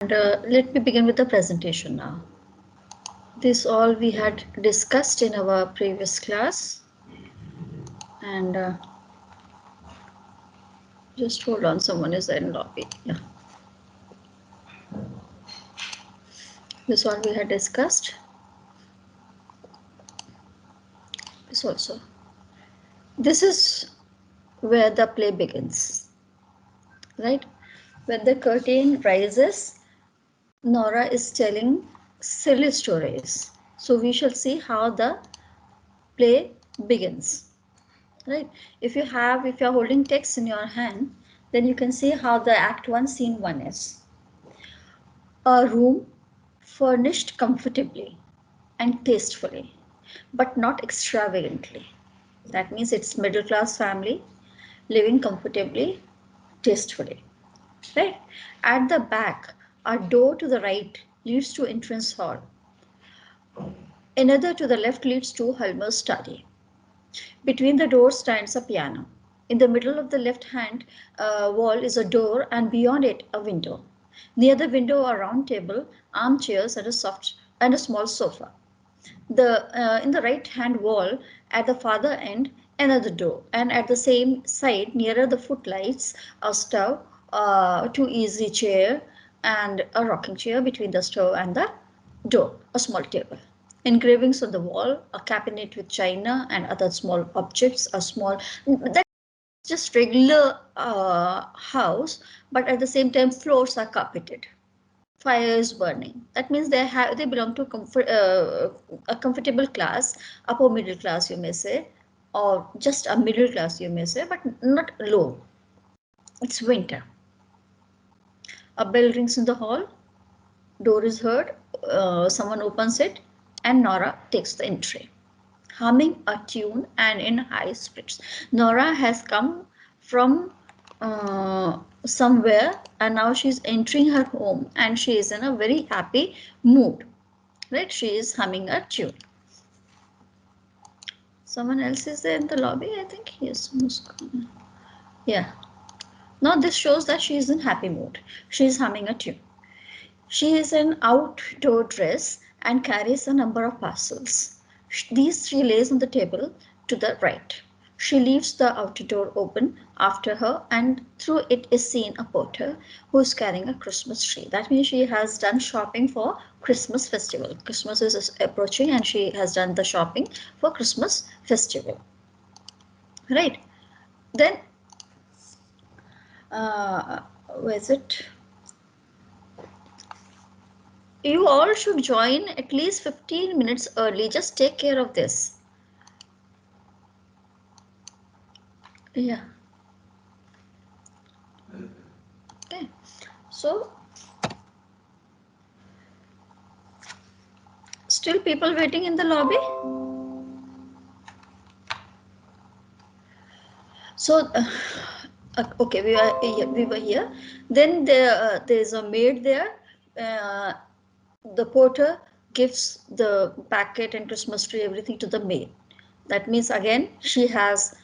And let me begin with the presentation now. This all we had discussed in our previous class, and just hold on, someone is in lobby. Yeah, this all we had discussed. This also. This is where the play begins, right? When the curtain rises, Nora is telling silly stories. So we shall see how the play begins, right? If you're holding text in your hand, then you can see how the act 1 scene 1 is. A room furnished comfortably and tastefully, but not extravagantly. That means it's middle class family living comfortably, tastefully, right? At the back, a door to the right leads to entrance hall. Another to the left leads to Helmer's study. Between the doors stands a piano. In the middle of the left-hand wall is a door, and beyond it a window. Near the window a round table, armchairs, and a small sofa. In the right-hand wall at the farther end another door, and at the same side nearer the footlights a stove, two easy chair, and a rocking chair between the stove and the door, a small table. Engravings on the wall, a cabinet with china and other small objects, a small that just regular house, but at the same time floors are carpeted. Fire is burning. That means they belong to a comfortable class, upper middle class you may say, or just a middle class you may say, but not low. It's winter. A bell rings in the hall. Door is heard. Someone opens it, and Nora takes the entry, humming a tune and in high spirits. Nora has come from somewhere, and now she's entering her home, and she is in a very happy mood, right? She is humming a tune. Someone else is there in the lobby, I think. Yes, Muskan. Yeah. Now this shows that she is in happy mood. She is humming a tune. She is in outdoor dress and carries a number of parcels. These she lays on the table to the right. She leaves the outer door open after her, and through it is seen a porter who is carrying a Christmas tree. That means she has done shopping for Christmas festival. Christmas is approaching, and she has done the shopping for Christmas festival. Right. Then, where is it? You all should join at least 15 minutes early. Just take care of this. Yeah. Okay. So, still people waiting in the lobby? So, okay, we were here. Then there's a maid there. Uh, the porter gives the packet and Christmas tree, everything to the maid. That means again she has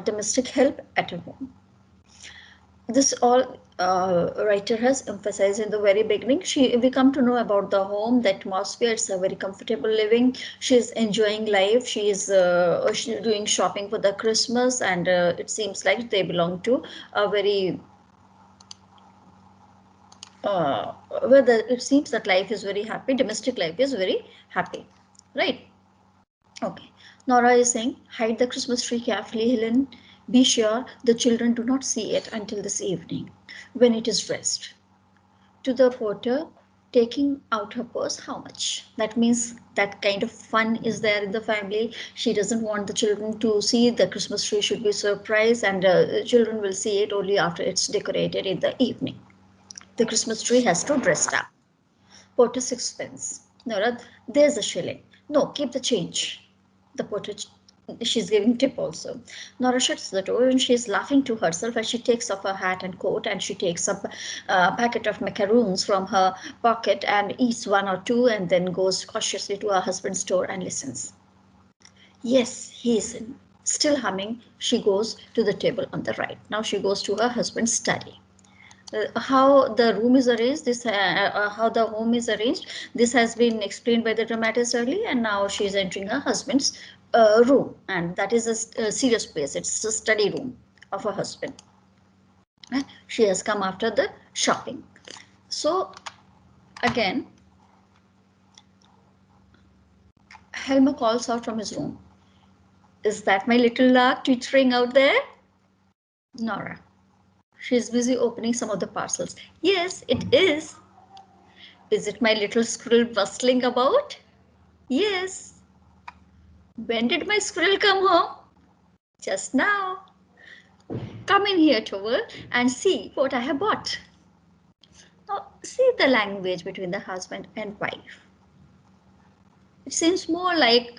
domestic help at her home. This all writer has emphasized in the very beginning. We come to know about the home, the atmosphere. It's a very comfortable living. She's enjoying life. She's doing shopping for the Christmas, and it seems like they belong to a very where it seems that life is very happy. Domestic life is very happy, right? Okay. Nora is saying, hide the Christmas tree carefully, Helen. Be sure the children do not see it until this evening, when it is dressed. To the porter, taking out her purse, how much? That means that kind of fun is there in the family. She doesn't want the children to see the Christmas tree, should be surprised, and children will see it only after it's decorated in the evening. The Christmas tree has to dress up. Porter, sixpence. Nora, there's a shilling. No, keep the change. The porter, she's giving tip also. Nora shuts the door, and she's laughing to herself as she takes off her hat and coat, and she takes up a packet of macaroons from her pocket and eats one or two, and then goes cautiously to her husband's door and listens. Yes, he is in. Still humming, she goes to the table on the right. Now she goes to her husband's study. how the room is arranged, how the home is arranged, this has been explained by the dramatist earlier, and now she is entering her husband's room, and that is a serious place. It's a study room of her husband. She has come after the shopping. So again, Helmer calls out from his room, "Is that my little lark twittering out there?" Nora. She's busy opening some of the parcels. "Yes, it is." "Is it my little squirrel bustling about?" "Yes." "When did my squirrel come home?" "Just now." "Come in here, Towel, and see what I have bought." Now, see the language between the husband and wife. It seems more like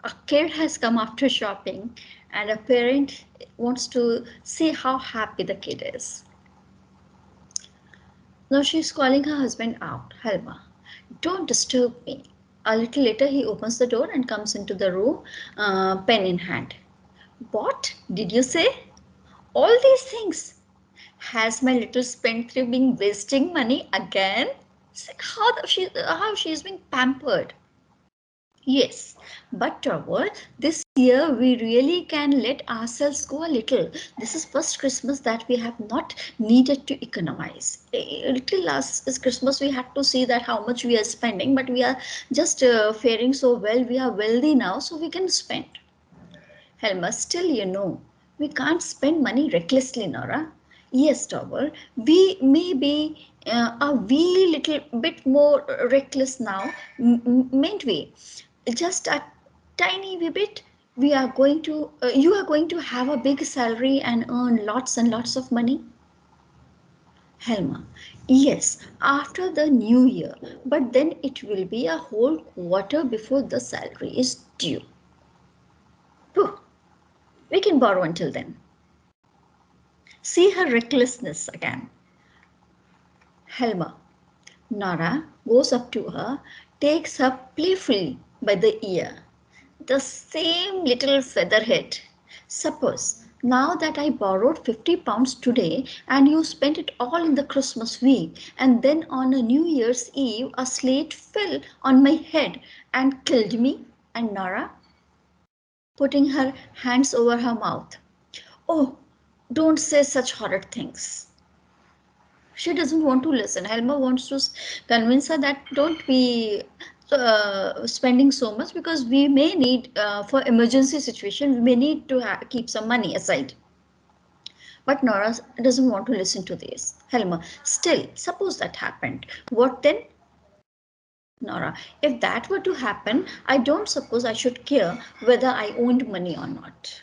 a kid has come after shopping and a parent wants to see how happy the kid is. Now she's calling her husband out. "Helma, don't disturb me." A little later, he opens the door and comes into the room, pen in hand. "What did you say? All these things? Has my little spendthrift been wasting money again?" See how she's being pampered. "Yes, but Robert, this year we really can let ourselves go a little. This is first Christmas that we have not needed to economize. A little last is Christmas we had to see that how much we are spending, but we are just faring so well. We are wealthy now, so we can spend." "Helma, still, we can't spend money recklessly, Nora." "Yes, Towel, we may be a wee little bit more reckless now, mayn't we? Just a tiny wee bit. You are going to have a big salary and earn lots and lots of money." "Helma, yes, after the new year, but then it will be a whole quarter before the salary is due." Pooh, we can borrow until then." See her recklessness again. Helma. Nora goes up to her, takes her playfully by the ear. "The same little featherhead. Suppose now that I borrowed £50 today and you spent it all in the Christmas week, and then on a New Year's Eve a slate fell on my head and killed me." And Nora, putting her hands over her mouth, "Oh, don't say such horrid things." She doesn't want to listen. Helma wants to convince her that don't be spending so much, because we may need for emergency situation, we may need to keep some money aside. But Nora doesn't want to listen to this. Helma, still, suppose that happened. What then? Nora, if that were to happen, I don't suppose I should care whether I owned money or not.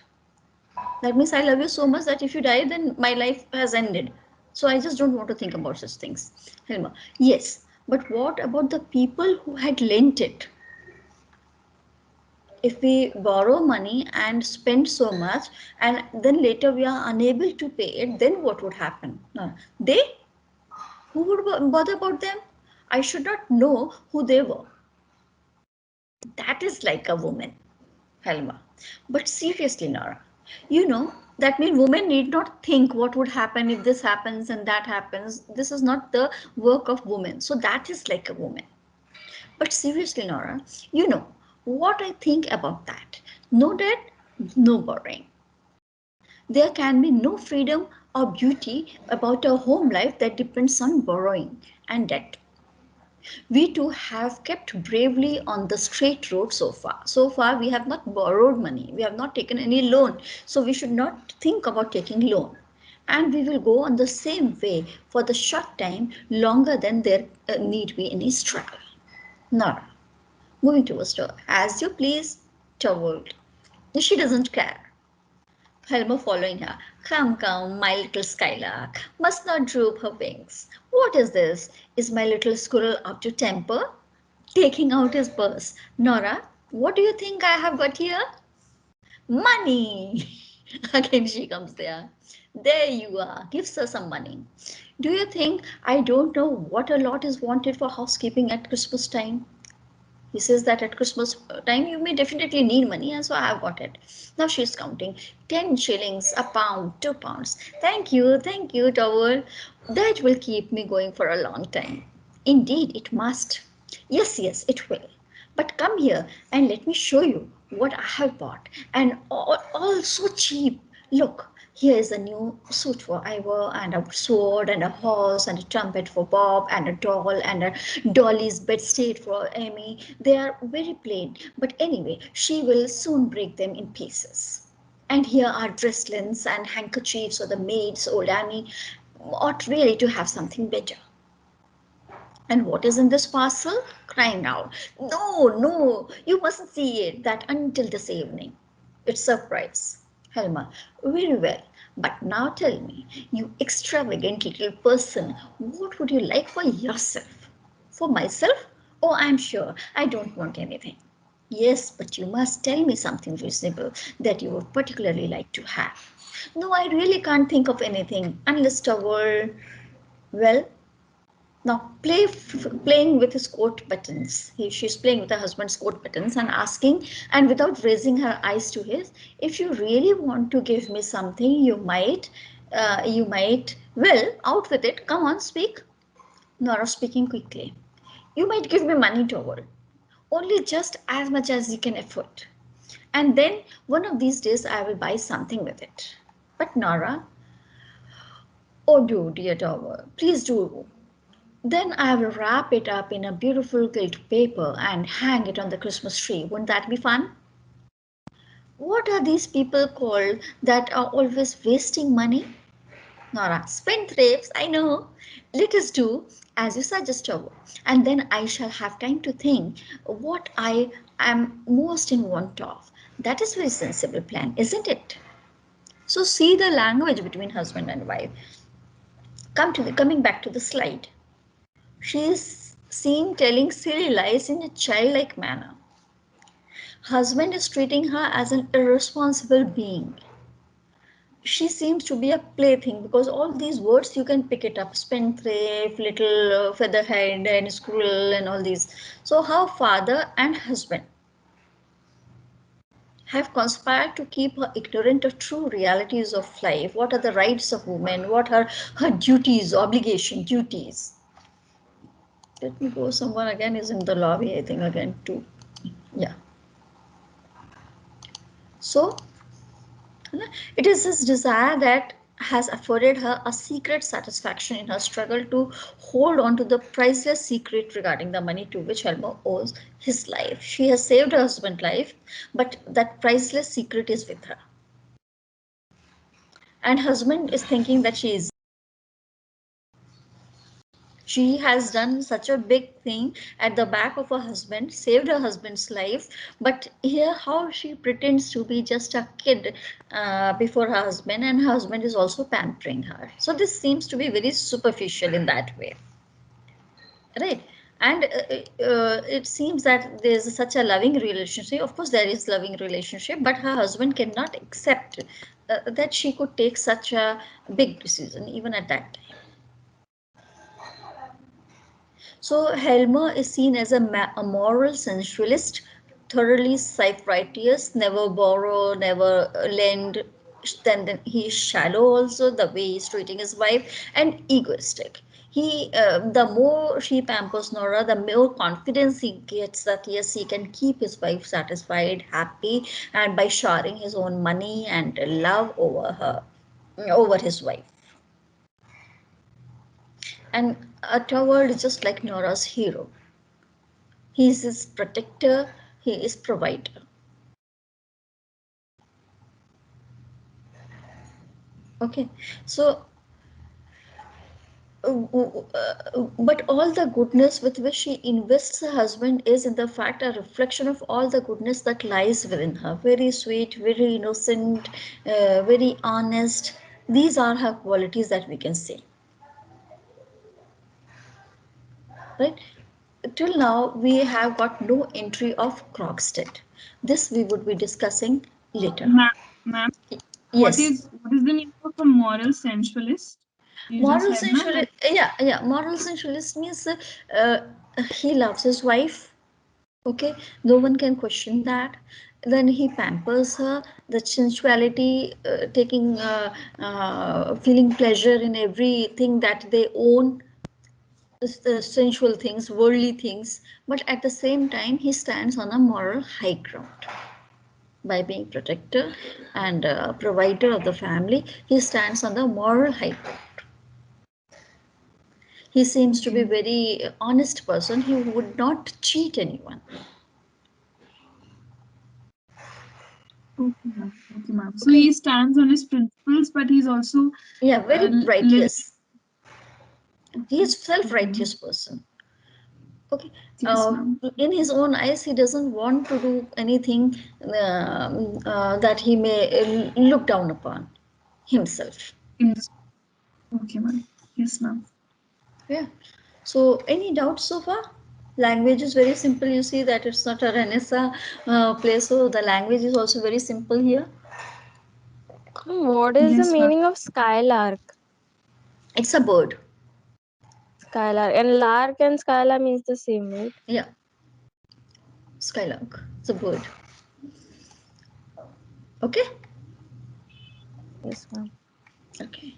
That means I love you so much that if you die, then my life has ended. So I just don't want to think about such things. Helma, yes, but what about the people who had lent it? If we borrow money and spend so much and then later we are unable to pay it, then what would happen? No. They? Who would bother about them? I should not know who they were. That is like a woman, Helma. But seriously, Nora, that means women need not think what would happen if this happens and that happens. This is not the work of women. So that is like a woman. But seriously, Nora, what I think about that. No debt, no borrowing. There can be no freedom or beauty about a home life that depends on borrowing and debt. We too have kept bravely on the straight road so far. So far, we have not borrowed money. We have not taken any loan. So we should not think about taking loan. And we will go on the same way for the short time, longer than there need be any struggle. Nora, moving towards her, as you please, toward. She doesn't care. Helma following her. Come, come, my little skylark, must not droop her wings. What is this? Is my little squirrel out to temper? Taking out his purse. Nora, what do you think I have got here? Money! Again she comes there. There you are, gives her some money. Do you think I don't know what a lot is wanted for housekeeping at Christmas time? He says that at Christmas time you may definitely need money, and so I have got it. Now she's counting 10 shillings, a pound, 2 pounds. Thank you, towel. That will keep me going for a long time. Indeed, it must. Yes, yes, it will. But come here and let me show you what I have bought. And all so cheap. Look, here is a new suit for Ivor, and a sword, and a horse, and a trumpet for Bob, and a doll, and a dolly's bedstead for Amy. They are very plain, but anyway, she will soon break them in pieces. And here are dresslings and handkerchiefs for the maids. Old Annie ought really to have something better. And what is in this parcel? Crying out, no, no, you mustn't see it, that until this evening. It's surprise. Helma, very well. But now tell me, you extravagant little person, what would you like for yourself? For myself? Oh, I'm sure I don't want anything. Yes, but you must tell me something reasonable that you would particularly like to have. No, I really can't think of anything unless the world, well, now playing with his coat buttons. She's playing with her husband's coat buttons and asking, and without raising her eyes to his, if you really want to give me something, well, out with it. Come on, speak. Nora speaking quickly. You might give me money, Towel. Only just as much as you can afford. And then one of these days I will buy something with it. But Nora, oh do, dear Towel, please do. Then I will wrap it up in a beautiful gilt paper and hang it on the Christmas tree. Wouldn't that be fun? What are these people called that are always wasting money? Nora, spendthrifts, I know. Let us do as you suggest, and then I shall have time to think what I am most in want of. That is a very sensible plan, isn't it? So see the language between husband and wife. Coming back to the slide. She is seen telling silly lies in a childlike manner. Husband is treating her as an irresponsible being. She seems to be a plaything because all these words you can pick it up: spendthrift, little featherhead, and squirrel, and all these. So, how father and husband have conspired to keep her ignorant of true realities of life. What are the rights of women? What are her duties, obligation, duties? Let me go. Someone again is in the lobby, I think, again, too. Yeah. So, it is this desire that has afforded her a secret satisfaction in her struggle to hold on to the priceless secret regarding the money to which Helmer owes his life. She has saved her husband's life, but that priceless secret is with her. And husband is thinking that she has done such a big thing at the back of her husband, saved her husband's life, but here how she pretends to be just a kid before her husband, and her husband is also pampering her. So this seems to be very superficial in that way, right? And it seems that there's such a loving relationship. Of course there is loving relationship, but her husband cannot accept that she could take such a big decision even at that time. So Helmer is seen as a moral sensualist, thoroughly self-righteous, never borrow, never lend. Then he is shallow also, the way he's treating his wife, and egoistic. The more she pampers Nora, the more confidence he gets that yes, he can keep his wife satisfied, happy, and by showering his own money and love over his wife. And Toward is just like Nora's hero. He is his protector, he is provider. Okay, so but all the goodness with which she invests her husband is in the fact a reflection of all the goodness that lies within her. Very sweet, very innocent, very honest. These are her qualities that we can say. Right? Till now, we have got no entry of Krogstad. This we would be discussing later. Ma'am, Yes. what is the meaning of a moral sensualist? You just Moral said na that. sensualist, yeah, yeah. Moral sensualist means he loves his wife. Okay, no one can question that. Then he pampers her, the sensuality, feeling pleasure in everything that they own, the sensual things, worldly things, but at the same time, he stands on a moral high ground. By being protector and provider of the family, he stands on the moral high ground. He seems to be very honest person. He would not cheat anyone. Okay, ma'am. Okay, ma'am. So he stands on his principles, but he's also Yeah, very living. righteous. He is Okay, self-righteous ma'am. person. Okay. Yes, ma'am. In his own eyes, he doesn't want to do anything that he may look down upon himself. Yes. Okay, ma'am. Yes, ma'am. Yeah. So, any doubts so far? Language is very simple. You see that it's not a Renaissance place, so the language is also very simple here. What is the Yes, ma'am. meaning of skylark? It's a bird. Skylark and lark and skylark means the same, right? Yeah, skylark. It's a bird. Okay. Yes, ma'am. Okay.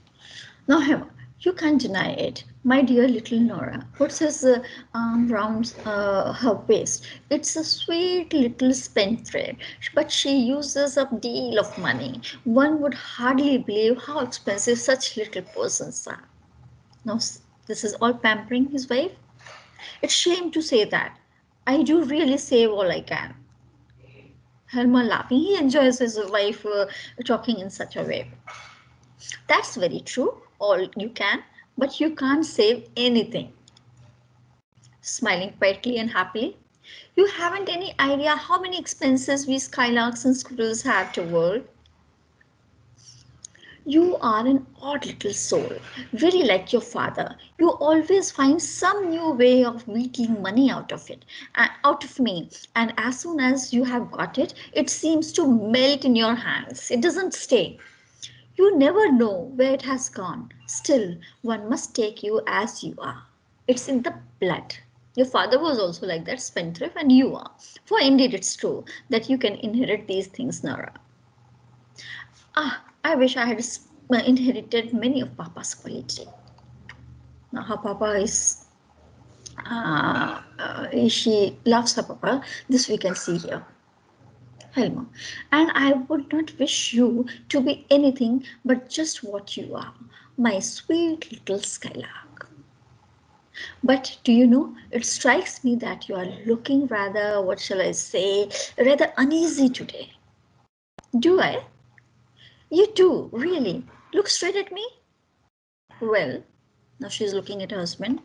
Now, Hema, you can't deny it. My dear little Nora puts his arm round her waist. It's a sweet little spendthrift, but she uses a deal of money. One would hardly believe how expensive such little persons are. Now, this is all pampering his wife. It's shame to say that. I do really save all I can. Helma laughing. He enjoys his wife talking in such a way. That's very true. All you can, but you can't save anything. Smiling quietly and happily. You haven't any idea how many expenses we skylarks and squirrels have to world. You are an odd little soul, very like your father. You always find some new way of wheedling money out of out of me. And as soon as you have got it, it seems to melt in your hands. It doesn't stay. You never know where it has gone. Still, one must take you as you are. It's in the blood. Your father was also like that, spendthrift, and you are. For indeed, it's true that you can inherit these things, Nora. Ah, I wish I had inherited many of Papa's qualities. Now, her Papa is, she loves her Papa. This we can see here. Helma, and I would not wish you to be anything but just what you are, my sweet little skylark. But do you know, it strikes me that you are looking rather, what shall I say, rather uneasy today. Do I? You do, really. Look straight at me. Well, now she's looking at her husband,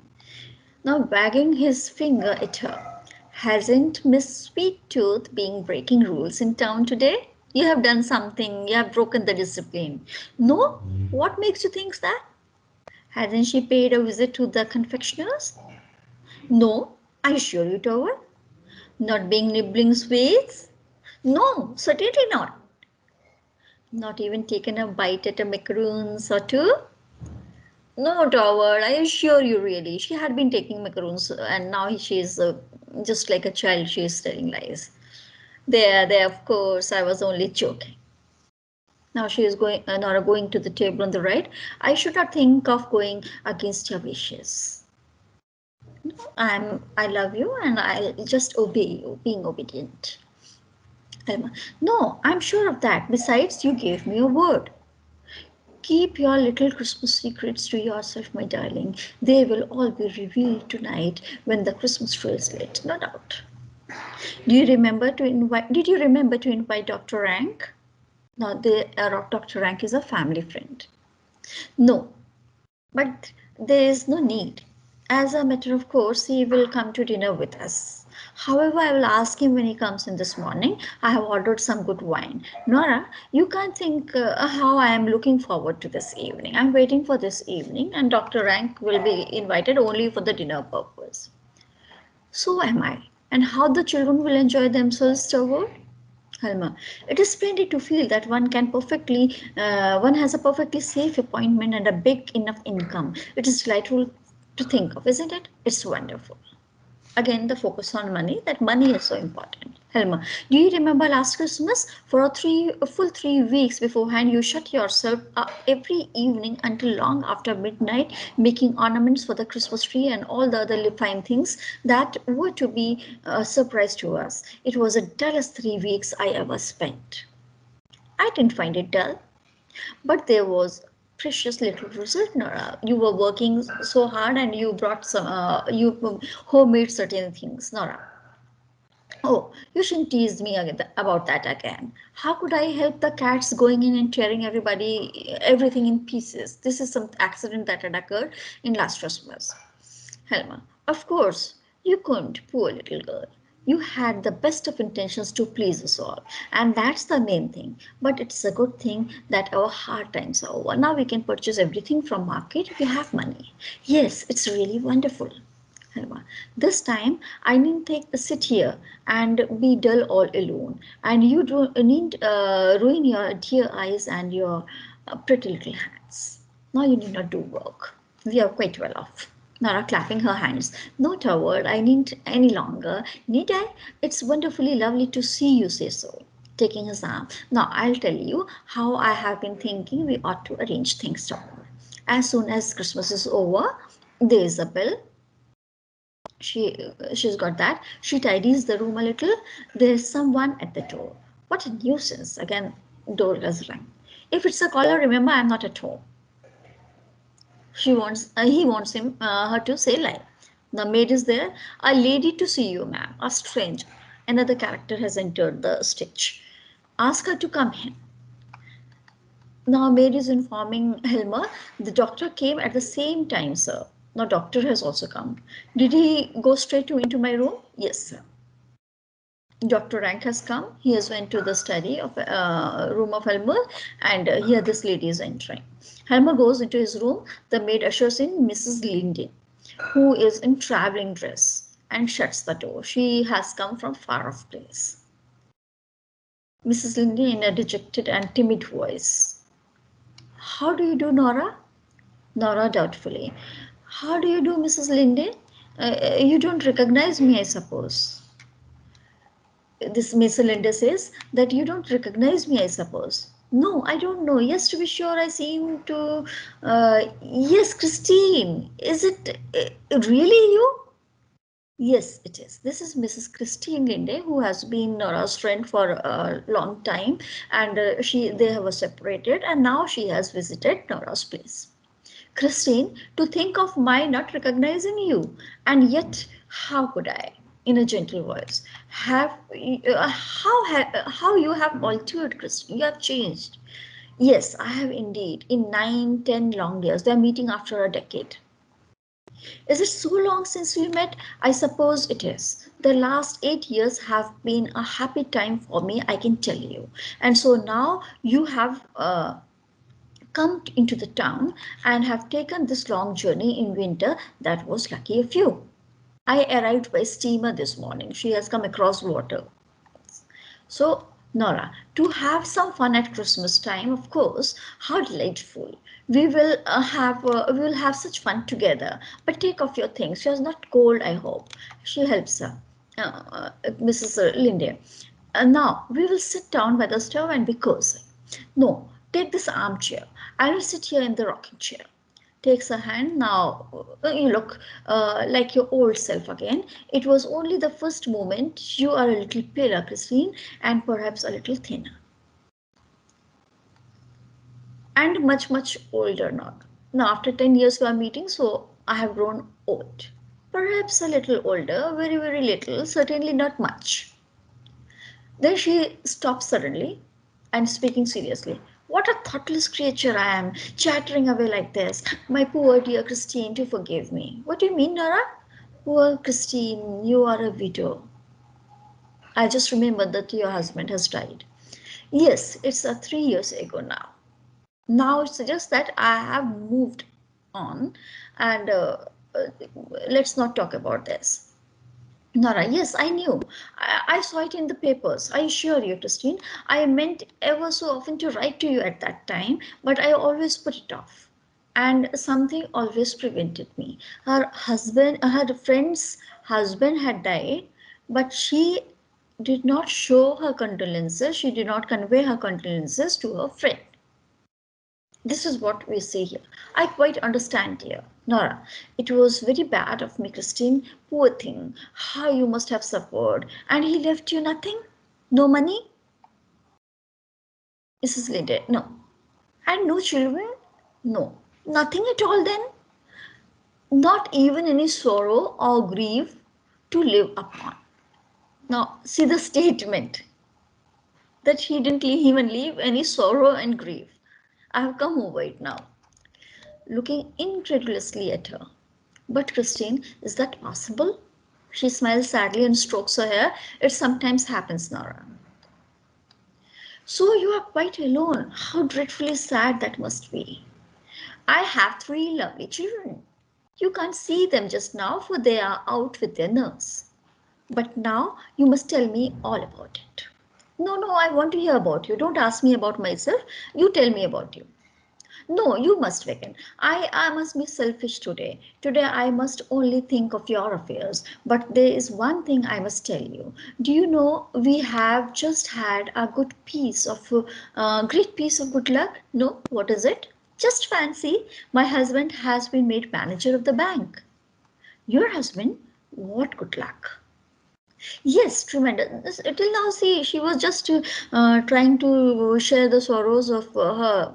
now wagging his finger at her. Hasn't Miss Sweet Tooth been breaking rules in town today? You have done something, you have broken the discipline. No? What makes you think that? Hasn't she paid a visit to the confectioner's? No, I assure you, Tower. Not being nibbling sweets? No, certainly not. Not even taken a bite at a macaroons or two? No, Tower, I assure you, really. She had been taking macaroons and now she is just like a child, she is telling lies. There, of course, I was only joking. Now she is going, Nora going to the table on the right. I should not think of going against your wishes. I love you and I'll just obey you, being obedient. Alma, no, I'm sure of that. Besides, you gave me a word. Keep your little Christmas secrets to yourself, my darling. They will all be revealed tonight when the Christmas tree is lit, no doubt. Did you remember to invite Dr. Rank? Now, Dr. Rank is a family friend. No, but there is no need. As a matter of course, he will come to dinner with us. However, I will ask him when he comes in this morning. I have ordered some good wine. Nora, you can't think how I am looking forward to this evening. I'm waiting for this evening, and Dr. Rank will be invited only for the dinner purpose. So am I. And how the children will enjoy themselves, Stoward? Halma, it is splendid to feel that one has a perfectly safe appointment and a big enough income. It is delightful to think of, isn't it? It's wonderful. Again, the focus on money, that money is so important. Helma, do you remember last Christmas? For a full 3 weeks beforehand, you shut yourself up every evening until long after midnight, making ornaments for the Christmas tree and all the other fine things that were to be a surprise to us. It was the dullest 3 weeks I ever spent. I didn't find it dull, but there was precious little result, Nora. You were working so hard and you brought some, you homemade certain things, Nora. Oh, you shouldn't tease me about that again. How could I help the cats going in and tearing everything in pieces? This is some accident that had occurred in last Christmas. Helma, of course, you couldn't, poor little girl. You had the best of intentions to please us all, and that's the main thing. But it's a good thing that our hard times are over. Now we can purchase everything from market if you have money. Yes, it's really wonderful. Helma, this time I needn't sit here and be dull all alone, and you don't need ruin your dear eyes and your pretty little hands. Now you need not do work. We are quite well off. Nora clapping her hands. Not a word I need any longer, need I? It's wonderfully lovely to see you say so. Taking his arm. Now I'll tell you how I have been thinking we ought to arrange things tomorrow. As soon as Christmas is over, there is a bell. She's got that. She tidies the room a little. There's someone at the door. What a nuisance! Again, door does ring. If it's a caller, remember I'm not at home. He wants her to say lie. The maid is there. A lady to see you, ma'am. A stranger. Another character has entered the stage. Ask her to come in. Now maid is informing Helmer. The doctor came at the same time, sir. Now doctor has also come. Did he go straight into my room? Yes, sir. Dr. Rank has come. He has went to the study of room of Helmer, and here this lady is entering. Helmer goes into his room. The maid ushers in Mrs. Linden, who is in traveling dress, and shuts the door. She has come from far off place. Mrs. Linden in a dejected and timid voice. How do you do, Nora? Nora doubtfully. How do you do, Mrs. Linden? You don't recognize me, I suppose. This Miss Linda says that you don't recognize me, I suppose. No, I don't know. Yes, to be sure, I seem to. Yes, Christine. Is it really you? Yes, it is. This is Mrs. Christine Linde, who has been Nora's friend for a long time, and they have separated, and now she has visited Nora's place. Christine, to think of my not recognizing you, and yet how could I? In a gentle voice, how you have altered, Christine? You have changed. Yes, I have indeed. In 9, 10 long years, they are meeting after a decade. Is it so long since we met? I suppose it is. The last 8 years have been a happy time for me, I can tell you. And so now you have come into the town and have taken this long journey in winter. That was lucky of you. I arrived by steamer this morning. She has come across water. So, Nora, to have some fun at Christmas time, of course, how delightful. We will have such fun together. But take off your things. She is not cold, I hope. She helps her, Mrs. Linde. Now, we will sit down by the stove and be cozy. No, take this armchair. I will sit here in the rocking chair. Takes her hand. Now you look like your old self again. It was only the first moment. You are a little paler, Christine, and perhaps a little thinner. And much, much older now. Now, after 10 years we are meeting, so I have grown old. Perhaps a little older, very, very little, certainly not much. Then she stops suddenly and speaking seriously. What a thoughtless creature I am, chattering away like this. My poor dear Christine, do forgive me. What do you mean, Nora? Poor Christine, you are a widow. I just remembered that your husband has died. Yes, it's 3 years ago now. Now it's just that I have moved on, and let's not talk about this. Nora, yes, I knew. I saw it in the papers. I assure you, Christine. I meant ever so often to write to you at that time, but I always put it off. and something always prevented me. Her friend's husband had died, but she did not show her condolences. She did not convey her condolences to her friend. This is what we say here. I quite understand, dear Nora. It was very bad of me, Christine. Poor thing. How you must have suffered. And he left you nothing? No money? Mrs. Linde, no. And no children? No. Nothing at all then? Not even any sorrow or grief to live upon. Now, see the statement that he didn't even leave any sorrow and grief. I have come over it now, looking incredulously at her. But Christine, is that possible? She smiles sadly and strokes her hair. It sometimes happens, Nora. So you are quite alone. How dreadfully sad that must be. I have three lovely children. You can't see them just now, for they are out with their nurse. But now you must tell me all about it. No, no, I want to hear about you. Don't ask me about myself. You tell me about you. No, you must begin. I must be selfish today. Today I must only think of your affairs. But there is one thing I must tell you. Do you know we have just had a great piece of good luck? No, what is it? Just fancy, my husband has been made manager of the bank. Your husband? What good luck. Yes, tremendous. Till now, see, she was just trying to share the sorrows of her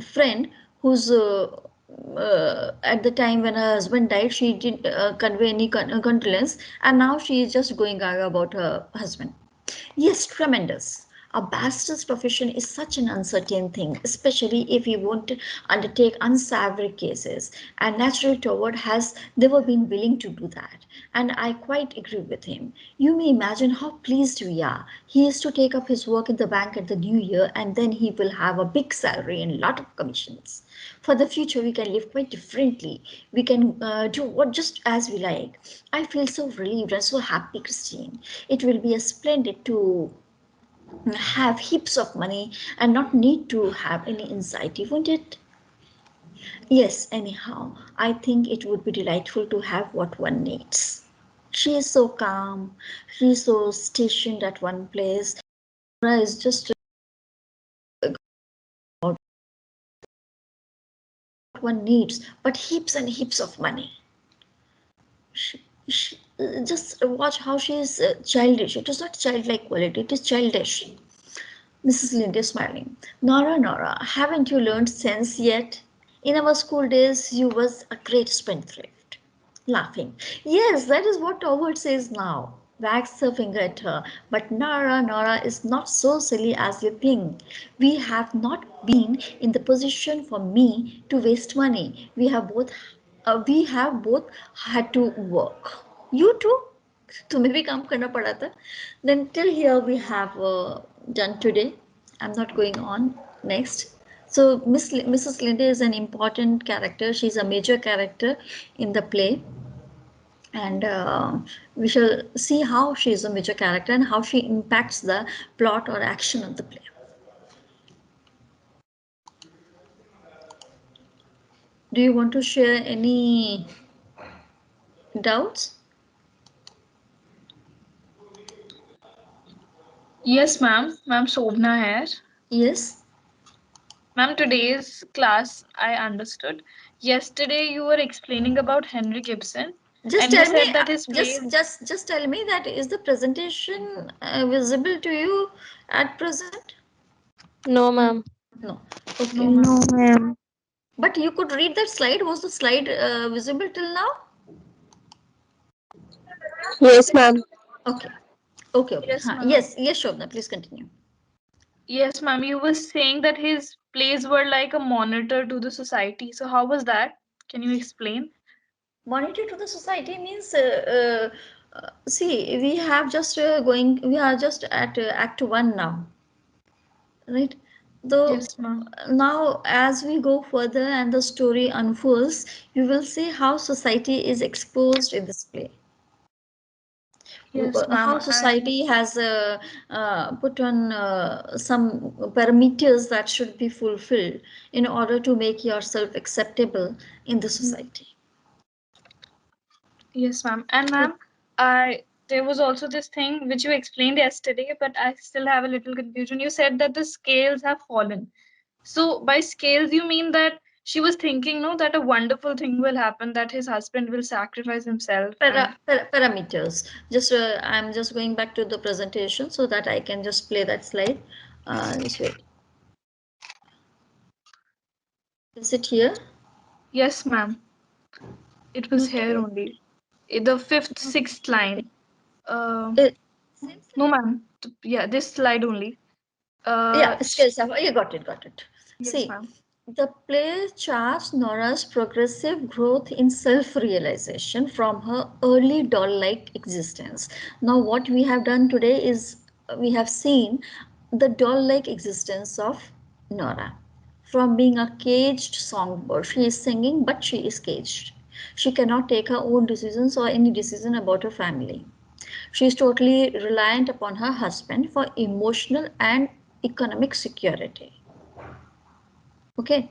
friend who's at the time when her husband died, she didn't convey any condolence, and now she is just going gaga about her husband. Yes, tremendous. A barrister's profession is such an uncertain thing, especially if you want to undertake unsavory cases. And naturally, Toward has never been willing to do that. And I quite agree with him. You may imagine how pleased we are. He is to take up his work in the bank at the new year, and then he will have a big salary and a lot of commissions. For the future, we can live quite differently. We can do what just as we like. I feel so relieved and so happy, Christine. It will be a splendid to have heaps of money and not need to have any anxiety, won't it? Yes, anyhow, I think it would be delightful to have what one needs. She is so calm, she is so stationed at one place. Nora is just what one needs, but heaps and heaps of money. She, just watch how she is childish. It is not childlike quality, it is childish. Mrs. Linde smiling. Nora, Nora, haven't you learned sense yet? In our school days, you was a great spendthrift. Laughing. Yes, that is what Toward says now. Wags her finger at her. But Nora, Nora is not so silly as you think. We have not been in the position for me to waste money. We have both had to work. You too? तुम्हें भी काम करना पड़ा था. Then till here we have done today. I'm not going on next. So Mrs. Linde is an important character. She's a major character in the play, and we shall see how she is a major character and how she impacts the plot or action of the play. Do you want to share any doubts? Yes, ma'am. Ma'am Shobna here. Yes. Ma'am, today's class I understood. Yesterday you were explaining about Henry Gibson, Just and you tell me, said that his plays. just tell me that is the presentation visible to you at present? No, ma'am. No. Okay. No, ma'am. No, ma'am. But you could read that slide. Was the slide visible till now? Yes, ma'am. Okay. Okay. Okay. Yes, Huh. ma'am. Yes. Yes, Shobna. Please continue. Yes, ma'am. You were saying that his plays were like a monitor to the society. So how was that? Can you explain? Monitor to the society means, see, we have just going. We are just at Act One now, right? Though Yes, ma'am. now, as we go further and the story unfolds, you will see how society is exposed in this play. Yes, ma'am. how society has put on some parameters that should be fulfilled in order to make yourself acceptable in the society. Yes, ma'am. And ma'am, I there was also this thing which you explained yesterday, but I still have a little confusion. You said that the scales have fallen. So by scales, you mean that she was thinking, no, that a wonderful thing will happen, that his husband will sacrifice himself, and Parameters. Just I'm just going back to the presentation so that I can just play that slide. Just wait. Is it here? yes, ma'am, it was here Okay. only. The fifth, sixth line. Uh, It, no, ma'am. Yeah, this slide only. yeah, Sh skills. You got it, got it. yes, See, ma'am. the play charts Nora's progressive growth in self-realization from her early doll-like existence. Now, what we have done today is we have seen the doll-like existence of Nora. From being a caged songbird, she is singing, but she is caged. She cannot take her own decisions or any decision about her family. She is totally reliant upon her husband for emotional and economic security. Okay,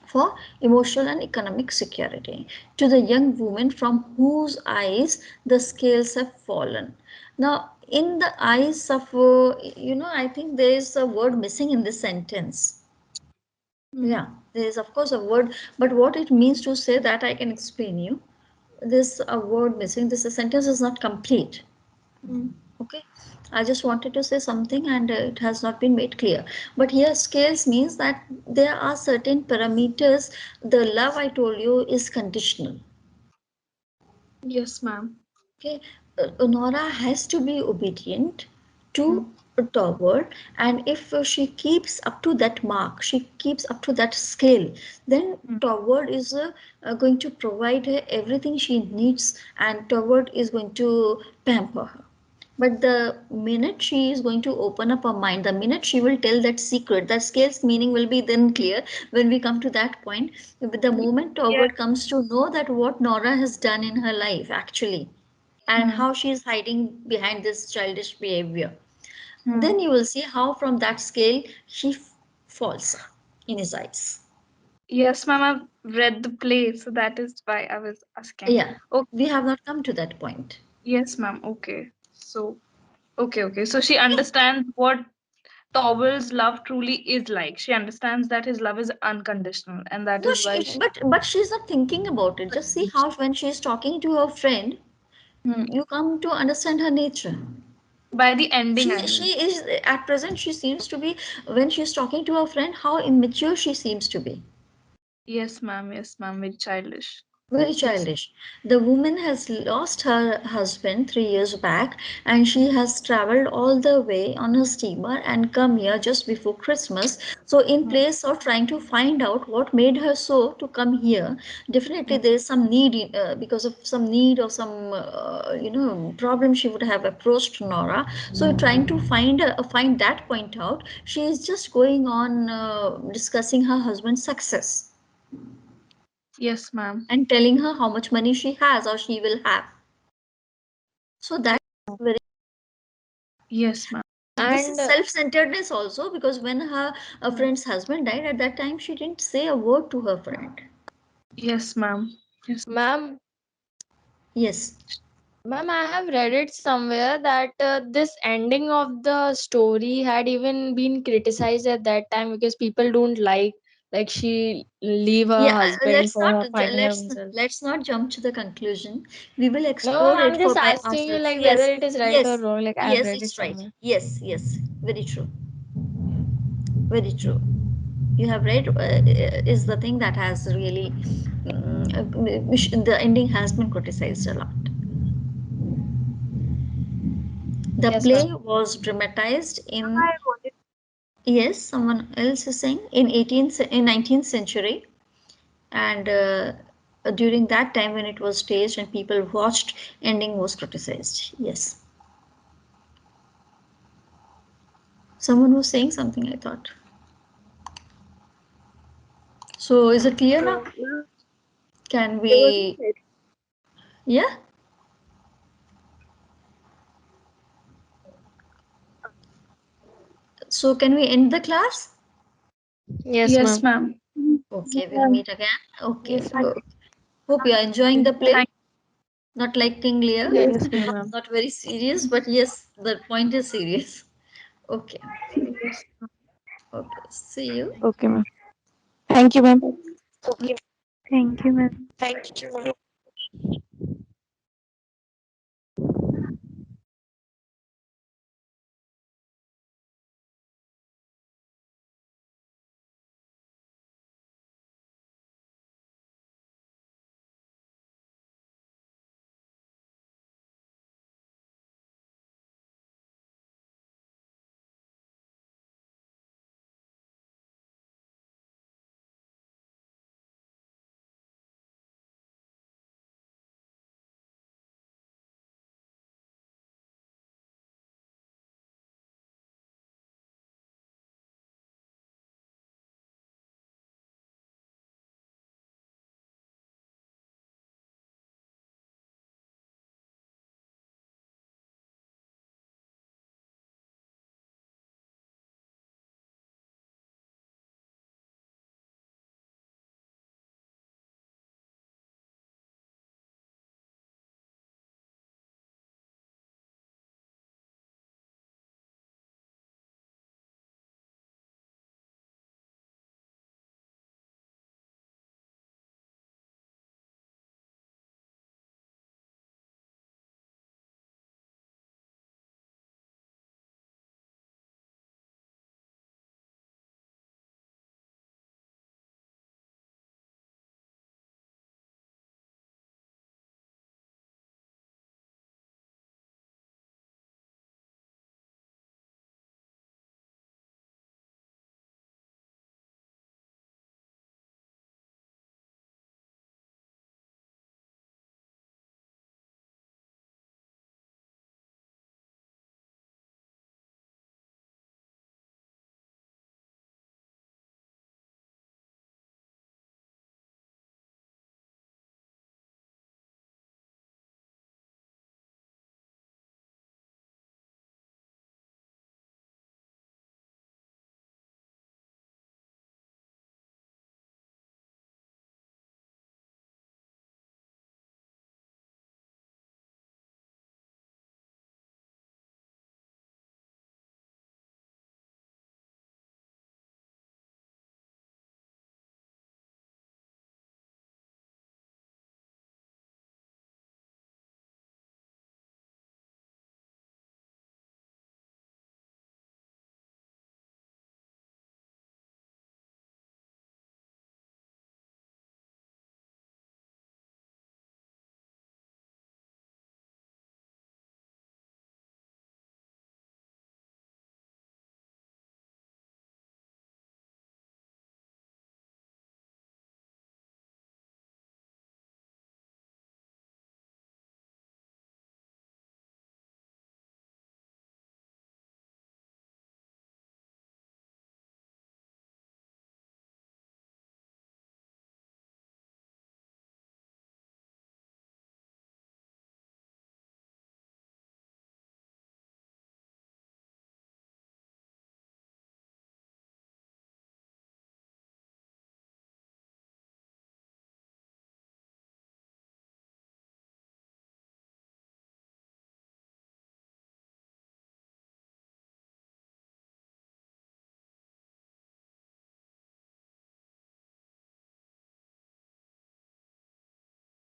for emotional and economic security. To the young woman from whose eyes the scales have fallen. Now, in the eyes of, I think there is a word missing in this sentence. Yeah, there is of course a word, but what it means to say that I can explain you. This a word missing. This sentence is not complete. Okay, I just wanted to say something and it has not been made clear. But here, scales means that there are certain parameters. The love I told you is conditional. Yes, ma'am. Okay, Nora has to be obedient to Toward, and if she keeps up to that mark, she keeps up to that scale, then Toward is going to provide her everything she needs, and Toward is going to pamper her. But the minute she is going to open up her mind, the minute she will tell that secret, that scales meaning will be then clear when we come to that point. The moment Yeah. Toward comes to know that what Nora has done in her life actually, and how she is hiding behind this childish behavior, then you will see how from that scale she falls in his eyes. Yes, ma'am. I've read the play, so that is why I was asking. Yeah, Okay. we have not come to that point. Yes, ma'am. Okay. So, okay. So she understands what Towel's love truly is like. She understands that his love is unconditional, and that No, is why she. but she's not thinking about it. Just see how when she is talking to her friend, Hmm. you come to understand her nature. By the ending, I She mean. is at present she seems to be, when she's talking to her friend, how immature she seems to be. Yes, ma'am. Yes, ma'am. Very childish. Very Yes. childish. The woman has lost her husband 3 years back, and she has traveled all the way on a steamer and come here just before Christmas. So, in place of trying to find out what made her so to come here, definitely there is some need, because of some need or some problem. She would have approached Nora. So, trying to find that point out, she is just going on discussing her husband's success Yes, ma'am. and telling her how much money she has or she will have. So that's very, Yes, ma'am. this is And self-centeredness also, because when her a friend's husband died at that time, she didn't say a word to her friend. Yes, ma'am. Yes. ma'am, Yes. I have read it somewhere that this ending of the story had even been criticized at that time because people don't like she leave her Yeah, husband let's for not her finding let's himself. let's not jump to the conclusion. We will No, explore I'm it for just by asking you ourselves. like whether Yes, it is right or yes, wrong. Like I've yes, read it it's right. somewhere. Yes, yes, very true, very true. You have read is the thing that has really the ending has been criticized a lot. The Yes, ma'am. play was dramatized in, I wanted. yes, someone else is saying, in 19th century, and during that time when it was staged and people watched, ending was criticized. Yes, someone was saying something, I thought. So is it clear now? Can There was a we? thread. Yeah. So can we end the class? Yes, Yes, ma'am. ma'am. Okay, we'll meet again. Okay. Yes, ma'am. Hope you are enjoying the play. Thank Not like King Lear. Yes, ma'am. Not very serious, but yes, the point is serious. Okay. you. Okay. See you. Okay, ma'am. Thank you, ma'am. Okay. Thank you, ma'am. Thank you, ma'am.